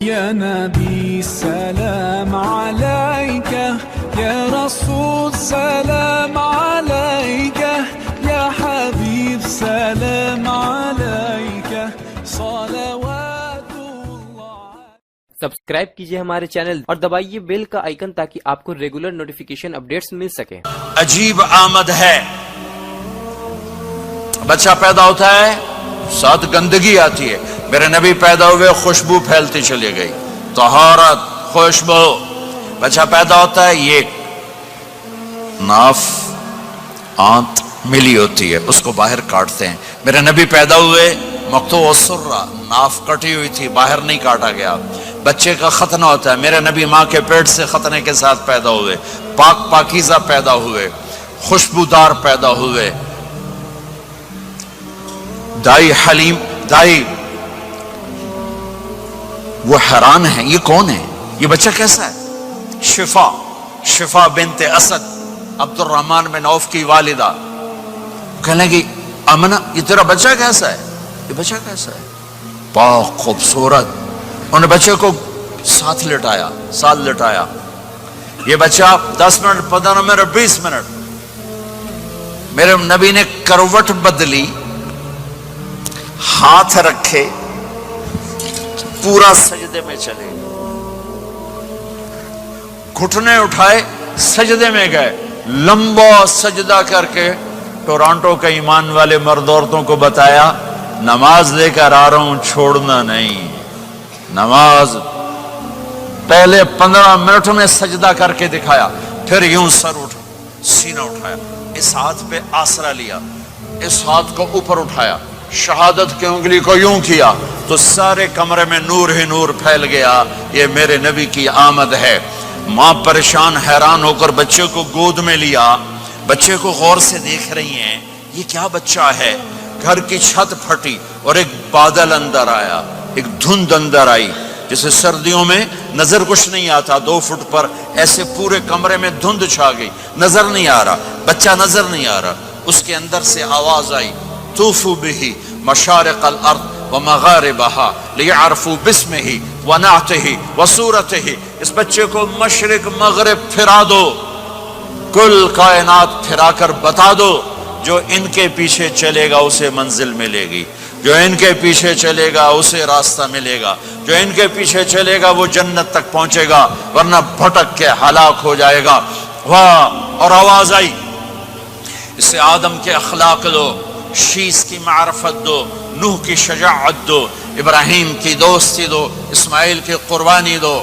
يا نبي سلام عليك يا رسول سلام عليك يا حبيب سلام عليك صلوات الله. سبسکرائب کیجئے ہمارے چینل اور دبائیے بیل کا آئیکن تاکہ آپ کو ریگولر نوٹیفیکیشن اپڈیٹس مل سکے. عجیب آمد ہے، بچہ پیدا ہوتا ہے ساتھ گندگی آتی ہے. میرے نبی پیدا ہوئے خوشبو پھیلتی چلی گئی، طہارت، خوشبو. بچہ پیدا ہوتا ہے یہ ناف آنت ملی ہوتی ہے، اس کو باہر کاٹتے ہیں. میرے نبی پیدا ہوئے مقطوع السرہ، ناف کٹی ہوئی تھی، باہر نہیں کاٹا گیا. بچے کا ختنہ ہوتا ہے. میرے نبی ماں کے پیٹ سے ختنے کے ساتھ پیدا ہوئے، پاک پاکیزہ پیدا ہوئے، خوشبودار پیدا ہوئے. دائی حلیم، دائی وہ حیران ہیں یہ کون ہے، یہ بچہ کیسا ہے؟ شفا بنت اسد، عبد الرحمن بن عوف کی والدہ. کہنے لگی امنہ یہ تیرا بچہ کیسا ہے، یہ بچہ کیسا ہے؟ پاک خوبصورت. انہوں نے بچے کو ساتھ لٹایا. یہ بچہ 10 منٹ 15 منٹ 20 منٹ میرے نبی نے کروٹ بدلی، ہاتھ رکھے، پورا سجدے میں چلے، گھٹنے اٹھائے، سجدے میں گئے. لمبا سجدہ کر کے ٹورانٹو کے ایمان والے مرد عورتوں کو بتایا نماز لے کر آ رہا ہوں، چھوڑنا نہیں. نماز پہلے 15 منٹ میں سجدہ کر کے دکھایا، پھر یوں سر سینہ اٹھایا، اس ہاتھ پہ آسرا لیا، اس ہاتھ کو اوپر اٹھایا، شہادت کی انگلی کو یوں کیا تو سارے کمرے میں نور ہی نور پھیل گیا. یہ میرے نبی کی آمد ہے. ماں پریشان حیران ہو کر بچے کو گود میں لیا، بچے کو غور سے دیکھ رہی ہیں یہ کیا بچہ ہے. گھر کی چھت پھٹی اور ایک بادل اندر آیا، ایک دھند اندر آئی. جیسے سردیوں میں نظر کچھ نہیں آتا 2 فٹ پر، ایسے پورے کمرے میں دھند چھا گئی، نظر نہیں آ رہا، بچہ نظر نہیں آ رہا. اس کے اندر سے آواز آئی طوفوا به مشارق الارض ومغاربها لیعرفوا باسمه ونعته وصورته. اس بچے کو مشرق مغرب پھرا دو، کل کائنات پھرا کر بتا دو. جو ان کے پیچھے چلے گا اسے منزل ملے گی، جو ان کے پیچھے چلے گا اسے راستہ ملے گا، جو ان کے پیچھے چلے گا وہ جنت تک پہنچے گا، ورنہ بھٹک کے ہلاک ہو جائے گا. واہ! اور آواز آئی اسے آدم کے اخلاق دو، شیس کی معرفت دو، نوح کی شجاعت دو، ابراہیم کی دوستی دو، اسماعیل کی قربانی دو،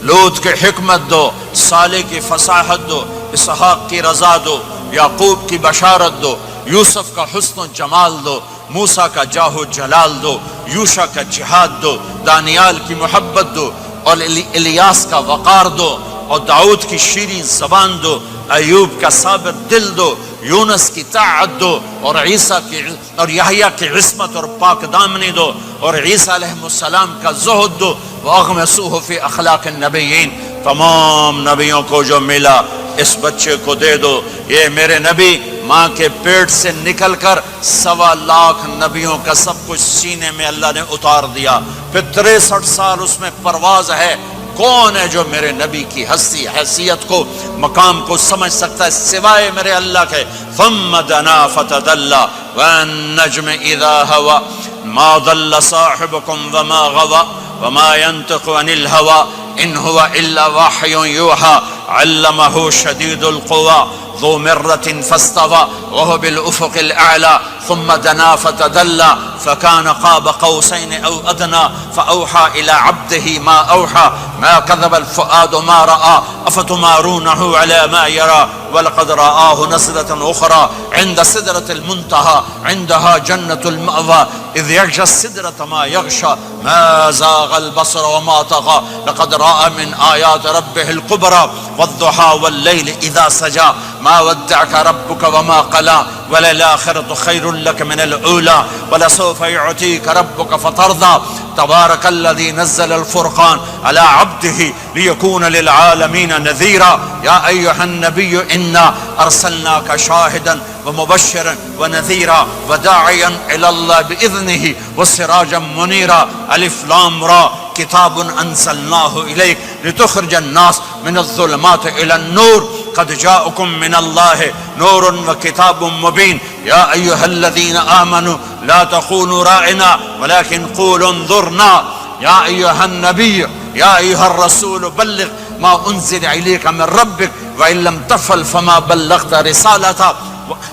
لوط کی حکمت دو، صالح کی فصاحت دو، اسحاق کی رضا دو، یعقوب کی بشارت دو، یوسف کا حسن و جمال دو، موسیٰ کا جاہ و جلال دو، یوشع کا جہاد دو، دانیال کی محبت دو، اور الیاس کا وقار دو، اور داؤد کی شیریں زبان دو، ایوب کا صابر دل دو، یونس کی طاعت دو، اور عیسیٰ کی اور یحییٰ کی عصمت اور پاک دامنی دو، اور عیسیٰ علیہ السلام کا زہد دو. وَأَغْمِسُوهُ فِي أَخْلَاقِ النَّبِيِّينَ. تمام نبیوں کو جو ملا اس بچے کو دے دو. یہ میرے نبی ماں کے پیٹ سے نکل کر 1.25 لاکھ نبیوں کا سب کچھ سینے میں اللہ نے اتار دیا. پھر 63 سال اس میں پرواز ہے. کون ہے جو میرے نبی کی ہستی حیثیت کو مقام کو سمجھ سکتا ہے سوائے میرے اللہ کے. ثم دنا فتدلى والنجم اذا هوى ما ضل صاحبكم وما غوى وما ينطق عن الهوى ان هو الا وحي يوحى علمه شديد القوى ذو مرة فاستوى وهو بالافق الاعلى ثم دنا فتدلى فكان قاب قوسين او ادنى فاوحى الى عبده ما اوحى ما كذب الفؤاد ما راى افتمارونه على ما يرى ولقد رآه نزلة اخرى عند سدرة المنتهى عندها جنة المأوى اذ يغشى السدرة ما يغشى ما زاغ البصر وما طغى لقد رأى من آيات ربه الكبرى والضحى والليل اذا سجى ما ودعك ربك وما قلى وللآخرة خير لك من الأولى ولسوف يعطيك ربك فترضى تبارك الذي نزل الفرقان على عبده ليكون للعالمين نذيرا يا أيها النبي إنا أرسلناك شاهدا ومبشرا ونذيرا وداعيا إلى الله بإذنه وسراجا منيرا. ألف لام را کتاب انزلناہ الیک لتخرج الناس من الظلمات الی النور قد جاءکم من اللہ نور وکتاب مبین یا ایہا الذین آمنوا لا تخونوا راعنا ولكن قولوا انظرنا یا ایہا النبی یا ایہا الرسول بلغ ما انزل الیک من ربک وإن لم تفعل فما بلغت رسالته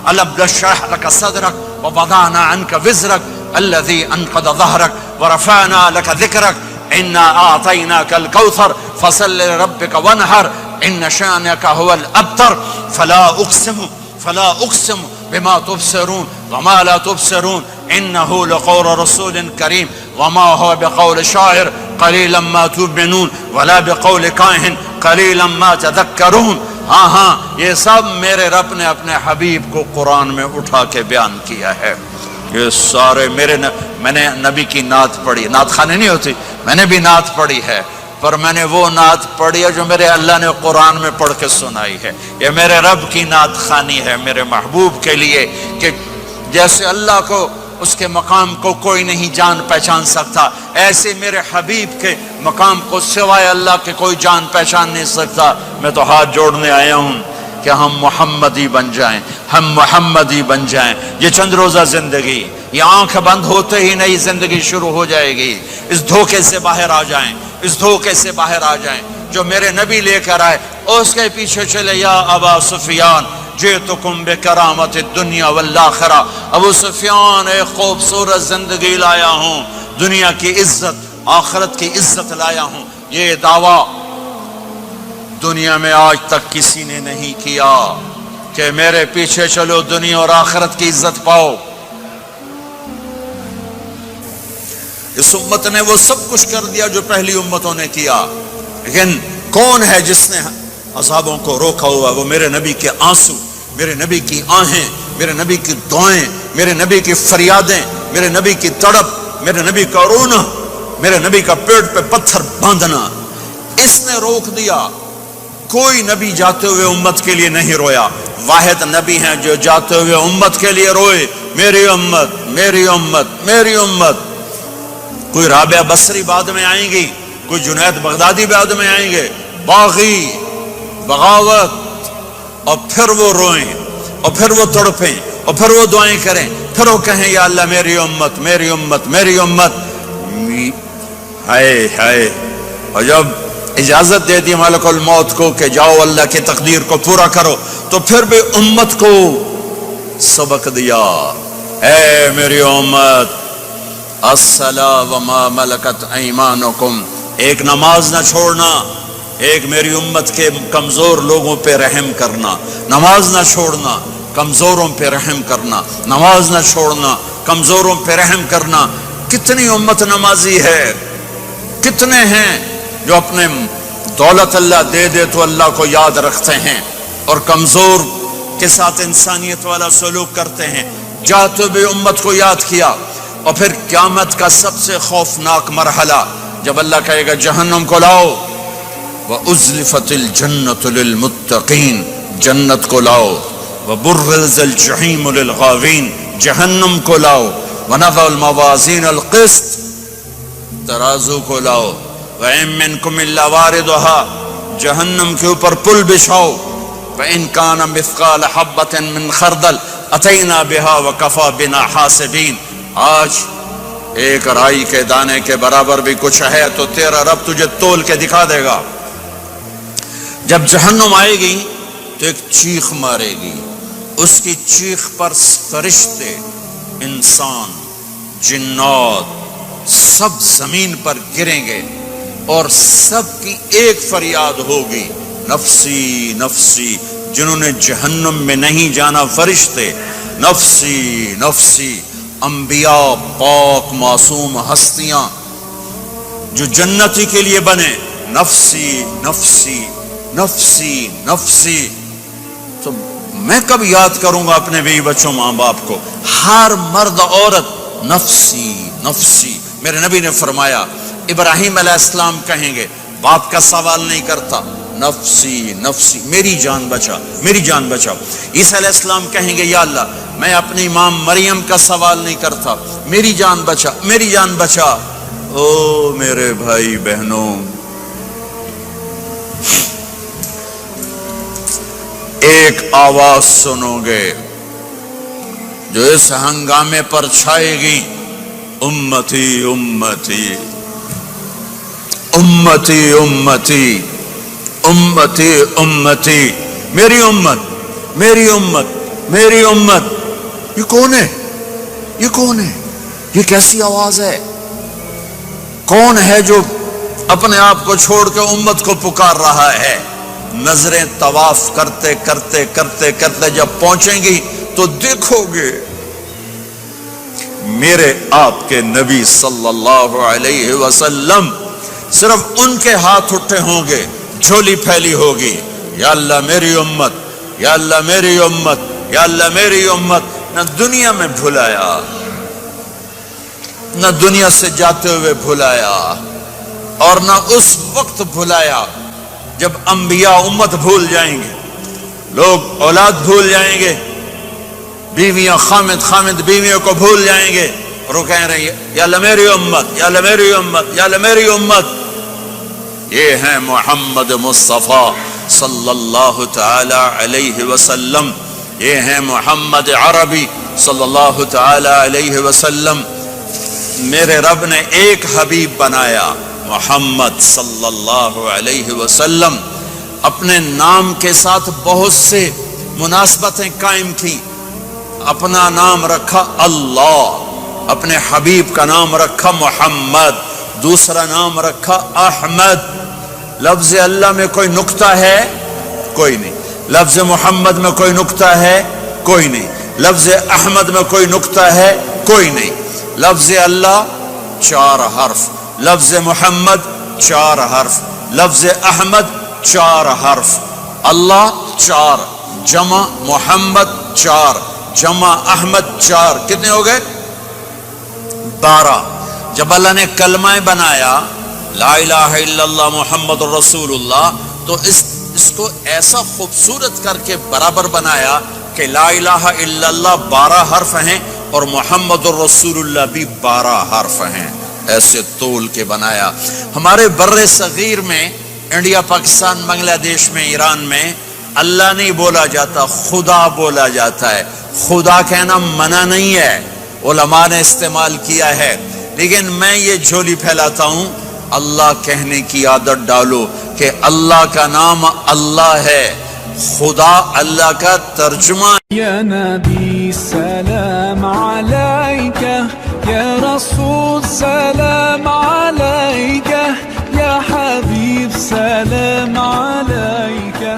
ألم نشرح لك صدرك ووضعنا عنك وزرك الذي أنقض ظهرك ورفعنا لك ذكرك إنا أعطيناك الكوثر فصل لربك وانحر إن شانك هو الأبتر فلا أقسم بما تبصرون وما لا تبصرون إنه لقول رسول كريم وما هو بقول شاعر قليلا ما تؤمنون ولا بقول کاہن قليلا ما تذكرون. ہاں یہ سب میرے رب نے اپنے حبیب کو قرآن میں اٹھا کے بیان کیا ہے. یہ سارے میں نے نبی کی نعت پڑھی. نعت خانی نہیں ہوتی، میں نے بھی نعت پڑھی ہے، پر میں نے وہ نعت پڑھی ہے جو میرے اللہ نے قرآن میں پڑھ کے سنائی ہے. یہ میرے رب کی نعت خانی ہے میرے محبوب کے لیے، کہ جیسے اللہ کو اس کے مقام کو کوئی نہیں جان پہچان سکتا، ایسے میرے حبیب کے مقام کو سوائے اللہ کے کوئی جان پہچان نہیں سکتا. میں تو ہاتھ جوڑنے آیا ہوں کہ ہم محمدی بن جائیں، ہم محمدی بن جائیں. یہ چند روزہ زندگی، یہ آنکھ بند ہوتے ہی نئی زندگی شروع ہو جائے گی. اس دھوکے سے باہر آ جائیں، اس دھوکے سے باہر آ جائیں جو میرے نبی لے کر آئے، اور اس کے پیچھے چلے. یا ابا سفیان جئتکم بکرامت الدنیا والآخرہ، ابو سفیان ایک خوبصورت زندگی لایا ہوں، دنیا کی عزت آخرت کی عزت لایا ہوں. یہ دعویٰ دنیا میں آج تک کسی نے نہیں کیا کہ میرے پیچھے چلو دنیا اور آخرت کی عزت پاؤ. اس امت نے وہ سب کچھ کر دیا جو پہلی امتوں نے کیا، لیکن کون ہے جس نے عذابوں کو روکا ہوا؟ وہ میرے نبی کے آنسو، میرے نبی کی آہیں، میرے نبی کی دعائیں، میرے نبی کی فریادیں، میرے نبی کی تڑپ، میرے نبی کا رونا، میرے نبی کا پیٹ پہ پتھر باندھنا. اس نے روک دیا. کوئی نبی جاتے ہوئے امت کے لیے نہیں رویا. واحد نبی ہیں جو جاتے ہوئے امت کے لیے روئے، میری امت میری امت میری امت. کوئی رابعہ بصری بعد میں آئیں گی، کوئی جنید بغدادی بعد میں آئیں گے، باغی بغاوت، اور پھر وہ روئیں، اور پھر وہ تڑپیں، اور پھر وہ دعائیں کریں، پھر وہ کہیں یا اللہ میری امت میری امت میری امت. ہائے ہائے. اور جب اجازت دے دی ملک الموت کو کہ جاؤ اللہ کی تقدیر کو پورا کرو، تو پھر بھی امت کو سبق دیا، اے میری امت الصلاۃ وما ملکت ایمانکم، ایک نماز نہ چھوڑنا، ایک میری امت کے کمزور لوگوں پہ رحم کرنا، نماز نہ چھوڑنا، کمزوروں پہ رحم کرنا، نماز نہ چھوڑنا، کمزوروں پہ رحم کرنا. کتنی امت نمازی ہے، کتنے ہیں جو اپنے دولت اللہ دے دے تو اللہ کو یاد رکھتے ہیں اور کمزور کے ساتھ انسانیت والا سلوک کرتے ہیں. جاتے بھی امت کو یاد کیا. اور پھر قیامت کا سب سے خوفناک مرحلہ جب اللہ کہے گا جہنم کو لاؤ، وَأُزْلِفَتِ الْجَنَّةُ لِلْمُتَّقِينَ، جنت کو لاؤ، وَبُرِّزَ الْجَحِيمُ لِلْغَاوِينَ، جہنم کو لاؤ، وَنَضَعُ الْمَوَازِينَ الْقِسْطَ، ترازو کو لاؤ، وَإِن مِّنكُمْ إِلَّا وَارِدُهَا، جہنم کے اوپر پل بچھاؤ، وَإِن كَانَ مِثْقَالَ حَبَّةٍ مِّن خَرْدَلٍ أَتَيْنَا بِهَا وَكَفَى بِنَا حَاسِبِينَ. آج ایک رائی کے دانے کے برابر بھی کچھ ہے تو تیرا رب تجھے تول کے دکھا دے گا. جب جہنم آئے گی تو ایک چیخ مارے گی، اس کی چیخ پر فرشتے، انسان، جنات سب زمین پر گریں گے اور سب کی ایک فریاد ہوگی، نفسی نفسی. جنہوں نے جہنم میں نہیں جانا فرشتے، نفسی نفسی. انبیاء پاک معصوم ہستیاں جو جنتی کے لیے بنے، نفسی نفسی نفسی نفسی. تو میں کب یاد کروں گا اپنے بیوی بچوں ماں باپ کو؟ ہر مرد عورت نفسی نفسی. میرے نبی نے فرمایا ابراہیم علیہ السلام کہیں گے، باپ کا سوال نہیں کرتا، نفسی نفسی، میری جان بچا میری جان بچا. عیسیٰ علیہ السلام کہیں گے یا اللہ میں اپنی ماں مریم کا سوال نہیں کرتا، میری جان بچا میری جان بچا. او میرے بھائی بہنوں، ایک آواز سنو گے جو اس ہنگامے پر چھائے گی، امتی امتی امتی امتی امتی امتی، میری امت میری امت میری امت۔ یہ کون ہے؟ یہ کون ہے؟ یہ کیسی آواز ہے؟ کون ہے جو اپنے آپ کو چھوڑ کے امت کو پکار رہا ہے؟ نظریں طواف کرتے کرتے کرتے کرتے جب پہنچیں گی تو دیکھو گے میرے آپ کے نبی صلی اللہ علیہ وسلم، صرف ان کے ہاتھ اٹھے ہوں گے، جھولی پھیلی ہوگی، یا اللہ میری امت، یا اللہ میری امت، یا اللہ میری امت۔ نہ دنیا میں بھلایا، نہ دنیا سے جاتے ہوئے بھلایا، اور نہ اس وقت بھلایا جب انبیاء امت بھول جائیں گے، لوگ اولاد بھول جائیں گے، بیویاں خامد بیویوں کو بھول جائیں گے، اور وہ کہہ رہے ہیں یا اللہ میری امت، یا اللہ میری امت، یا اللہ میری امت۔ یہ ہیں محمد مصطفیٰ صلی اللہ تعالی علیہ وسلم، یہ ہیں محمد عربی صلی اللہ تعالی علیہ وسلم۔ میرے رب نے ایک حبیب بنایا، محمد صلی اللہ علیہ وسلم۔ اپنے نام کے ساتھ بہت سے مناسبتیں قائم کی، اپنا نام رکھا اللہ، اپنے حبیب کا نام رکھا محمد، دوسرا نام رکھا احمد۔ لفظ اللہ میں کوئی نکتہ ہے؟ کوئی نہیں۔ لفظ محمد میں کوئی نکتہ ہے؟ کوئی نہیں۔ لفظ احمد میں کوئی نکتہ ہے؟ کوئی نہیں۔ لفظ اللہ 4 حرف، لفظ محمد 4 حرف، لفظ احمد 4 حرف۔ اللہ 4 جمع محمد 4 جمع احمد 4، کتنے ہو گئے؟ 12۔ جب اللہ نے کلمہ بنایا لا الہ الا اللہ محمد الرسول اللہ، تو اس کو ایسا خوبصورت کر کے برابر بنایا کہ لا الہ الا اللہ 12 حرف ہیں اور محمد الرسول اللہ بھی 12 حرف ہیں، ایسے تول کے بنایا۔ ہمارے بر صغیر میں، انڈیا، پاکستان، بنگلہ دیش میں، ایران میں اللہ نہیں بولا جاتا، خدا بولا جاتا ہے۔ خدا کہنا منع نہیں ہے، علماء نے استعمال کیا ہے، لیکن میں یہ جھولی پھیلاتا ہوں، اللہ کہنے کی عادت ڈالو کہ اللہ کا نام اللہ ہے، خدا اللہ کا ترجمہ۔ یا نبی سلام علیکہ، یا رسول سلام علیکہ، یا حبیب سلام علیکہ،